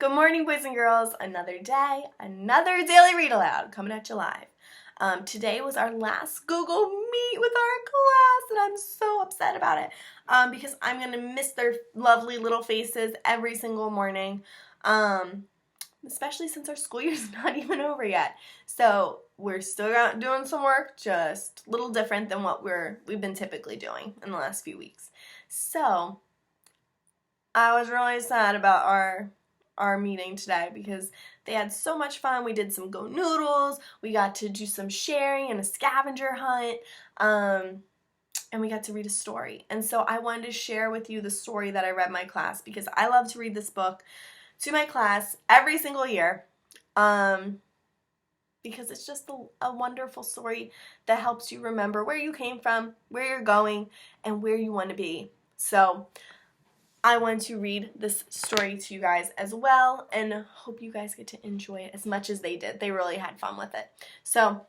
Good morning, boys and girls. Another day, another daily read aloud coming at you live. Today was our last Google Meet with our class, and I'm so upset about it because I'm going to miss their lovely little faces every single morning, especially since our school year is not even over yet. So we're still out doing some work, just a little different than what we've been typically doing in the last few weeks. So I was really sad about our meeting today because they had so much fun. We did some Go Noodles, we got to do some sharing and a scavenger hunt, and we got to read a story. And so I wanted to share with you the story that I read in my class because I love to read this book to my class every single year because it's just a wonderful story that helps you remember where you came from, where you're going, and where you want to be. So I want to read this story to you guys as well and hope you guys get to enjoy it as much as they did. They really had fun with it. So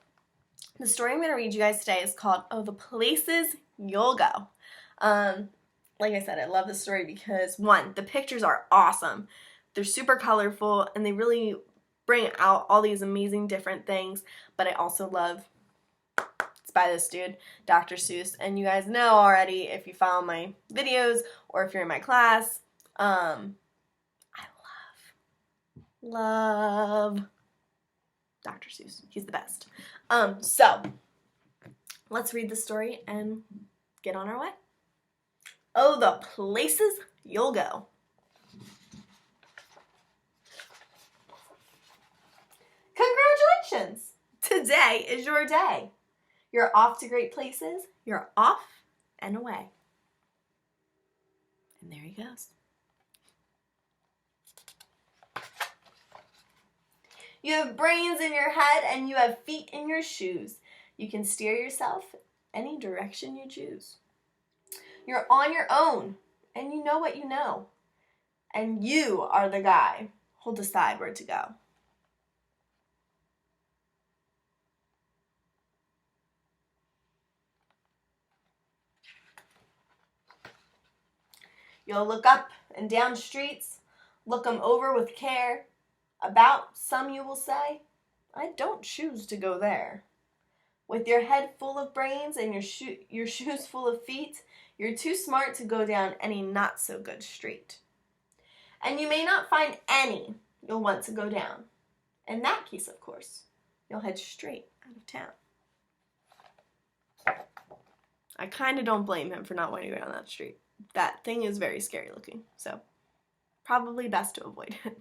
the story I'm going to read you guys today is called Oh, the Places You'll Go. Like I said, I love this story because, one, the pictures are awesome. They're super colorful and they really bring out all these amazing different things, but I also love by this dude, Dr. Seuss, and you guys know already if you follow my videos or if you're in my class, I love Dr. Seuss. He's the best. So let's read the story and get on our way. Oh, the places you'll go. Congratulations! Today is your day. You're off to great places. You're off and away. And there he goes. You have brains in your head and you have feet in your shoes. You can steer yourself any direction you choose. You're on your own and you know what you know. And you are the guy who'll decide where to go. You'll look up and down streets, look 'em over with care. About some you will say, I don't choose to go there. With your head full of brains and your shoes full of feet, you're too smart to go down any not-so-good street. And you may not find any you'll want to go down. In that case, of course, you'll head straight out of town. I kind of don't blame him for not wanting to go down that street. That thing is very scary looking, so probably best to avoid it.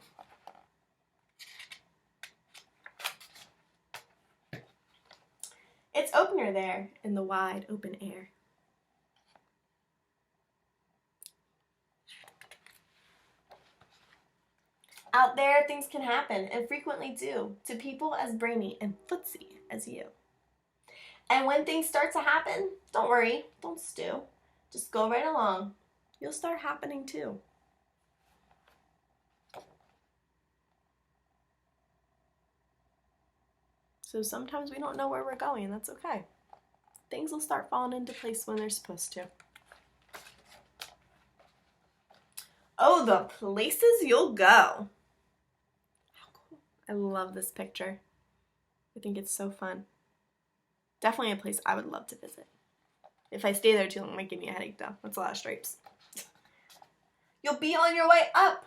It's opener there in the wide open air. Out there things can happen, and frequently do, to people as brainy and footsie as you. And when things start to happen, don't worry, don't stew. Just go right along. You'll start happening too. So sometimes we don't know where we're going, and that's okay. Things will start falling into place when they're supposed to. Oh, the places you'll go. How cool. I love this picture. I think it's so fun. Definitely a place I would love to visit. If I stay there too long, it might give me a headache though. That's a lot of stripes. You'll be on your way up.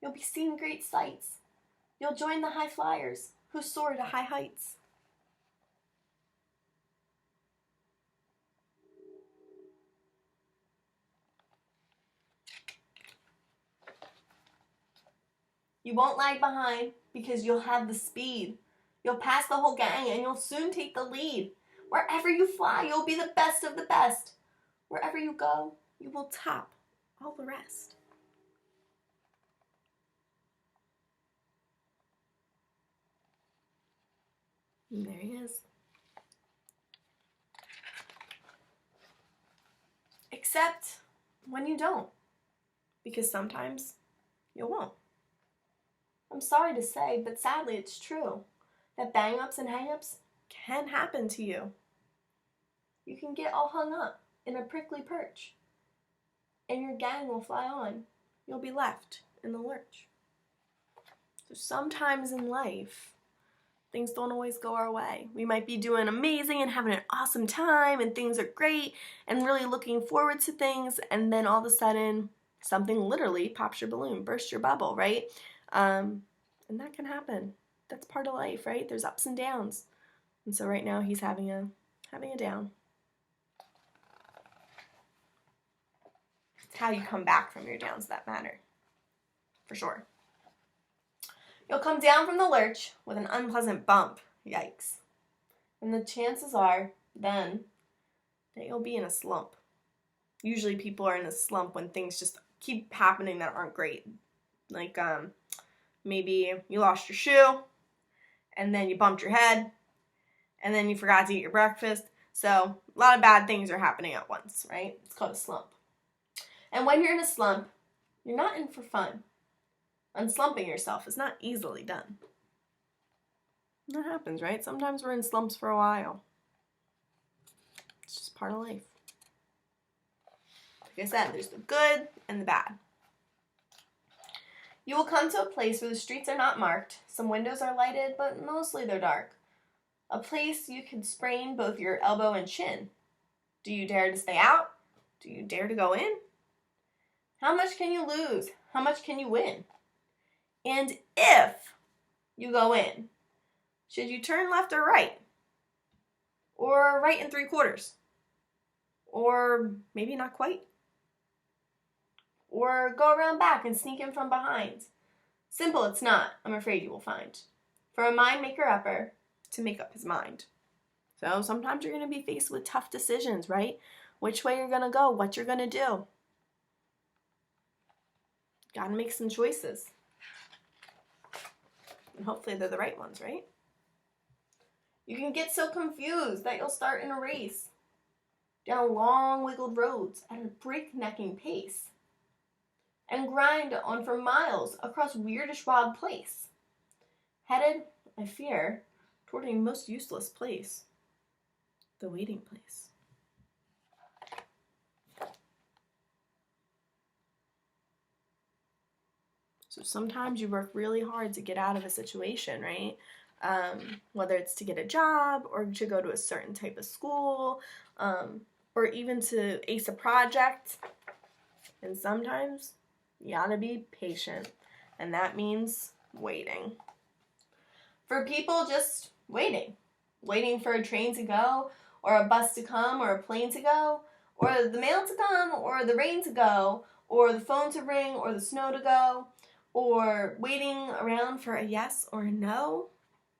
You'll be seeing great sights. You'll join the high flyers who soar to high heights. You won't lag behind because you'll have the speed. You'll pass the whole gang and you'll soon take the lead. Wherever you fly, you'll be the best of the best. Wherever you go, you will top all the rest. And there he is. Except when you don't, because sometimes you won't. I'm sorry to say, but sadly it's true that bang-ups and hang-ups can happen to you. You can get all hung up in a prickly perch, and your gang will fly on. You'll be left in the lurch. So sometimes in life, things don't always go our way. We might be doing amazing and having an awesome time and things are great and really looking forward to things, and then all of a sudden something literally pops your balloon, bursts your bubble, right? And that can happen. That's part of life, right? There's ups and downs. And so right now he's having a down. It's how you come back from your downs that matter, for sure. You'll come down from the lurch with an unpleasant bump. Yikes. And the chances are, then, that you'll be in a slump. Usually people are in a slump when things just keep happening that aren't great. Like, maybe you lost your shoe, and then you bumped your head, and then you forgot to eat your breakfast. So, a lot of bad things are happening at once, right? It's called a slump. And when you're in a slump, you're not in for fun. Unslumping yourself is not easily done. That happens, right? Sometimes we're in slumps for a while. It's just part of life. Like I said, there's the good and the bad. You will come to a place where the streets are not marked. Some windows are lighted, but mostly they're dark. A place you could sprain both your elbow and shin. Do you dare to stay out? Do you dare to go in? How much can you lose? How much can you win? And if you go in, should you turn left or right? Or right and 3/4? Or maybe not quite? Or go around back and sneak in from behind? Simple it's not, I'm afraid you will find. For a mind maker upper to make up his mind. So sometimes you're going to be faced with tough decisions, right? Which way you're going to go, what you're going to do. Got to make some choices. And hopefully they're the right ones, right? You can get so confused that you'll start in a race down long wiggled roads at a breaknecking pace and grind on for miles across weirdish wild place, headed, I fear, toward a most useless place, the waiting place. So sometimes you work really hard to get out of a situation, right? Whether it's to get a job or to go to a certain type of school, or even to ace a project. And sometimes you gotta be patient, and that means waiting. For people, just waiting. Waiting for a train to go, or a bus to come, or a plane to go, or the mail to come, or the rain to go, or the phone to ring, or the snow to go, or waiting around for a yes or a no.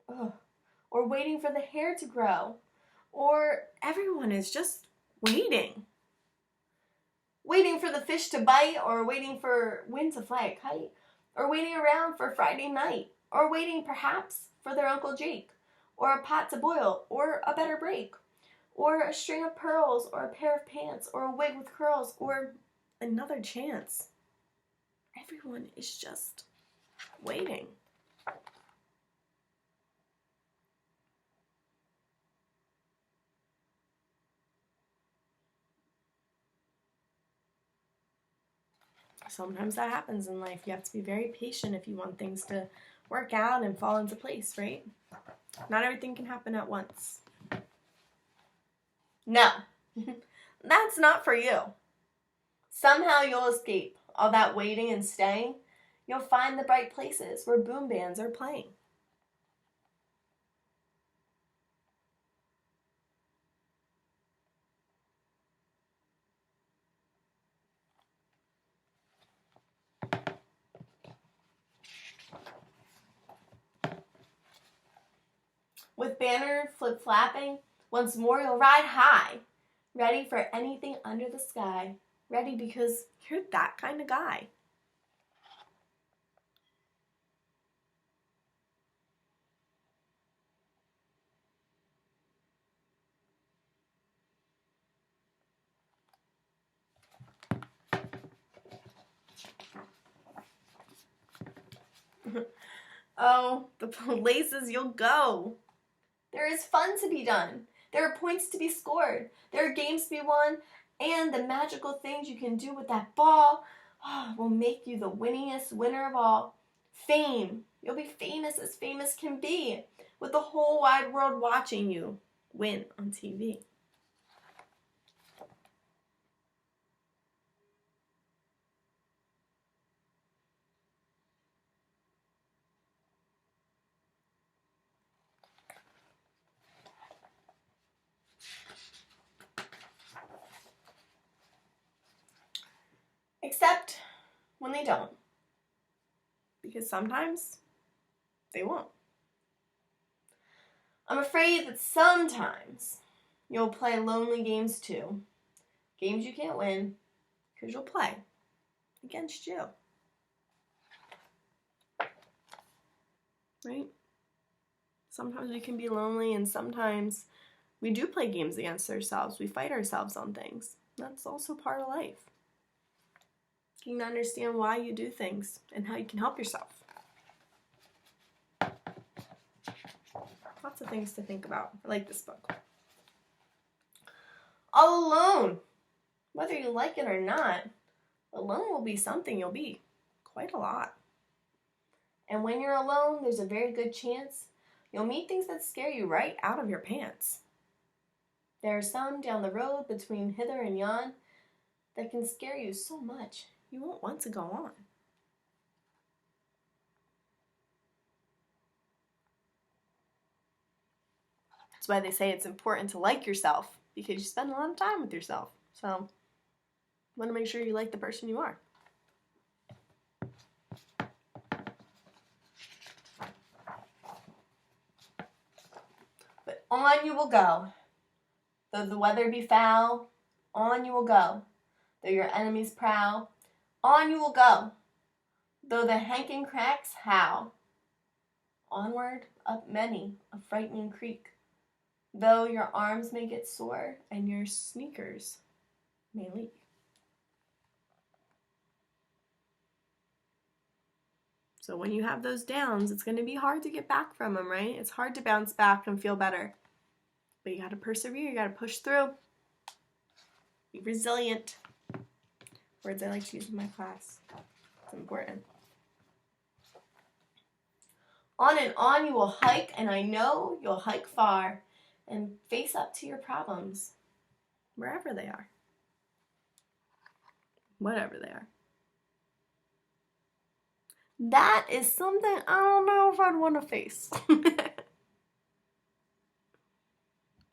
Ugh. Or waiting for the hair to grow, or everyone is just waiting. Waiting for the fish to bite, or waiting for wind to fly a kite, or waiting around for Friday night, or waiting perhaps for their Uncle Jake, or a pot to boil, or a better break, or a string of pearls, or a pair of pants, or a wig with curls, or another chance. Everyone is just waiting. Sometimes that happens in life. You have to be very patient if you want things to work out and fall into place, right? Not everything can happen at once. No, that's not for you. Somehow you'll escape all that waiting and staying. You'll find the bright places where boom bands are playing. With banner flip-flapping, once more you'll ride high, ready for anything under the sky. Ready because you're that kind of guy. Oh, the places you'll go. There is fun to be done. There are points to be scored. There are games to be won. And the magical things you can do with that ball will make you the winningest winner of all. Fame. You'll be famous as famous can be, with the whole wide world watching you win on TV. Except when they don't. Because sometimes they won't. I'm afraid that sometimes you'll play lonely games too. Games you can't win because you'll play against you. Right? Sometimes we can be lonely, and sometimes we do play games against ourselves. We fight ourselves on things. That's also part of life. You can understand why you do things and how you can help yourself. Lots of things to think about. I like this book. All alone. Whether you like it or not, alone will be something you'll be. Quite a lot. And when you're alone, there's a very good chance you'll meet things that scare you right out of your pants. There are some down the road between hither and yon that can scare you so much you won't want to go on. That's why they say it's important to like yourself, because you spend a lot of time with yourself. So you want to make sure you like the person you are. But on you will go. Though the weather be foul, on you will go. Though your enemies prowl, on you will go. Though the hanking cracks howl, onward up many a frightening creek. Though your arms may get sore and your sneakers may leak. So when you have those downs, it's going to be hard to get back from them, right? It's hard to bounce back and feel better. But you got to persevere. You got to push through. Be resilient. Words I like to use in my class. It's important. On and on you will hike, and I know you'll hike far and face up to your problems, wherever they are. Whatever they are. That is something I don't know if I'd want to face.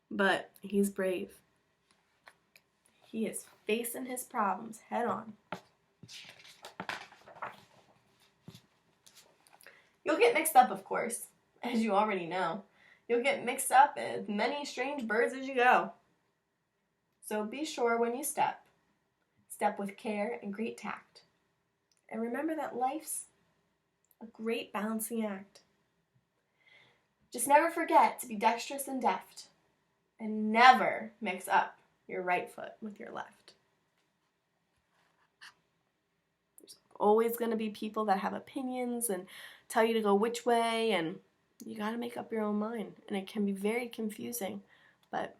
But he's brave. He is facing his problems head on. You'll get mixed up, of course, as you already know. You'll get mixed up with many strange birds as you go. So be sure when you step with care and great tact. And remember that life's a great balancing act. Just never forget to be dexterous and deft, and never mix up your right foot with your left. There's always going to be people that have opinions and tell you to go which way, and you got to make up your own mind, and it can be very confusing. But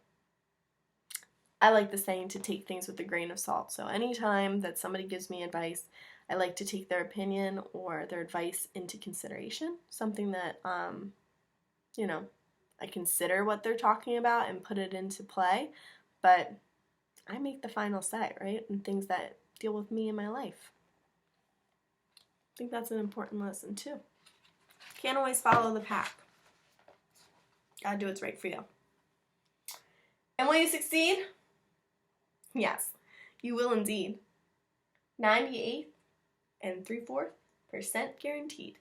I like the saying to take things with a grain of salt. So anytime that somebody gives me advice, I like to take their opinion or their advice into consideration, something that I consider what they're talking about and put it into play, but I make the final say, right? And things that deal with me in my life. I think that's an important lesson too. Can't always follow the pack. Gotta do what's right for you. And will you succeed? Yes, you will indeed. 98 3/4% guaranteed.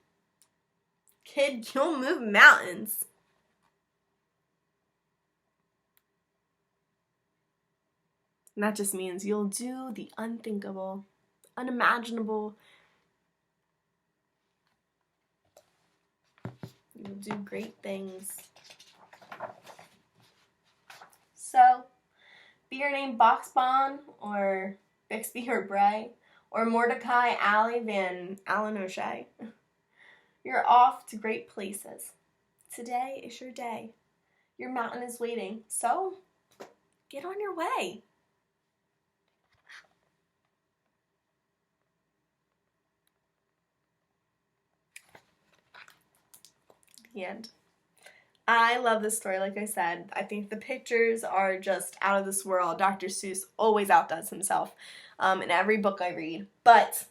Kid, you'll move mountains. And that just means you'll do the unthinkable, unimaginable. You'll do great things. So, be your name Boxbon or Bixby or Bray or Mordecai Alley Van Allen O'Shea. You're off to great places. Today is your day. Your mountain is waiting. So, get on your way. The end. I love this story, like I said. I think the pictures are just out of this world. Dr. Seuss always outdoes himself in every book I read, but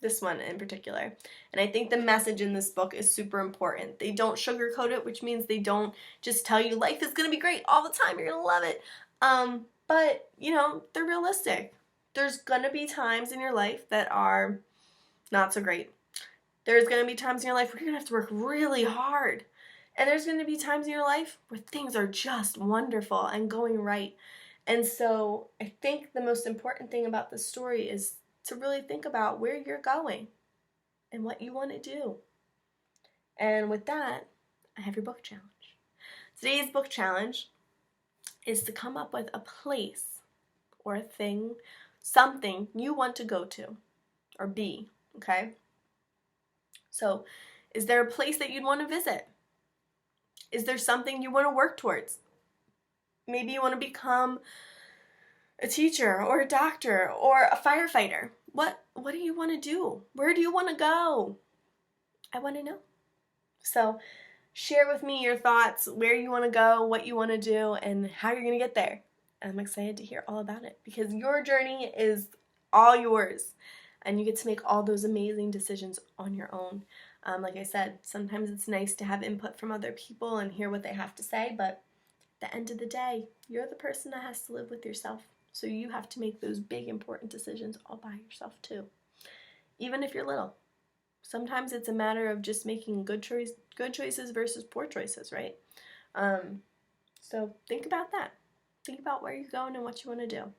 this one in particular. And I think the message in this book is super important. They don't sugarcoat it, which means they don't just tell you life is going to be great all the time. You're going to love it. But, you know, they're realistic. There's going to be times in your life that are not so great. There's going to be times in your life where you're going to have to work really hard. And there's going to be times in your life where things are just wonderful and going right. And so I think the most important thing about this story is to really think about where you're going and what you want to do. And with that, I have your book challenge. Today's book challenge is to come up with a place or a thing, something you want to go to or be, okay? So, is there a place that you'd want to visit? Is there something you want to work towards? Maybe you want to become a teacher or a doctor or a firefighter. What do you want to do? Where do you want to go? I want to know. So share with me your thoughts, where you want to go, what you want to do, and how you're going to get there. I'm excited to hear all about it because your journey is all yours and you get to make all those amazing decisions on your own. Like I said, sometimes it's nice to have input from other people and hear what they have to say, but at the end of the day, you're the person that has to live with yourself. So you have to make those big, important decisions all by yourself too. Even if you're little. Sometimes it's a matter of just making good choices versus poor choices, right? So think about that. Think about where you're going and what you want to do.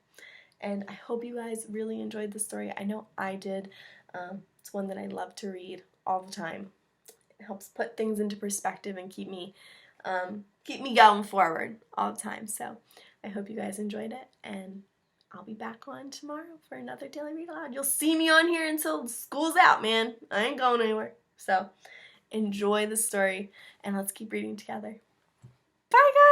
And I hope you guys really enjoyed the story. I know I did. It's one that I love to read all the time. It helps put things into perspective and keep me going forward all the time. So I hope you guys enjoyed it, and I'll be back on tomorrow for another Daily Read Aloud. You'll see me on here until school's out, man. I ain't going anywhere. So enjoy the story, and let's keep reading together. Bye, guys!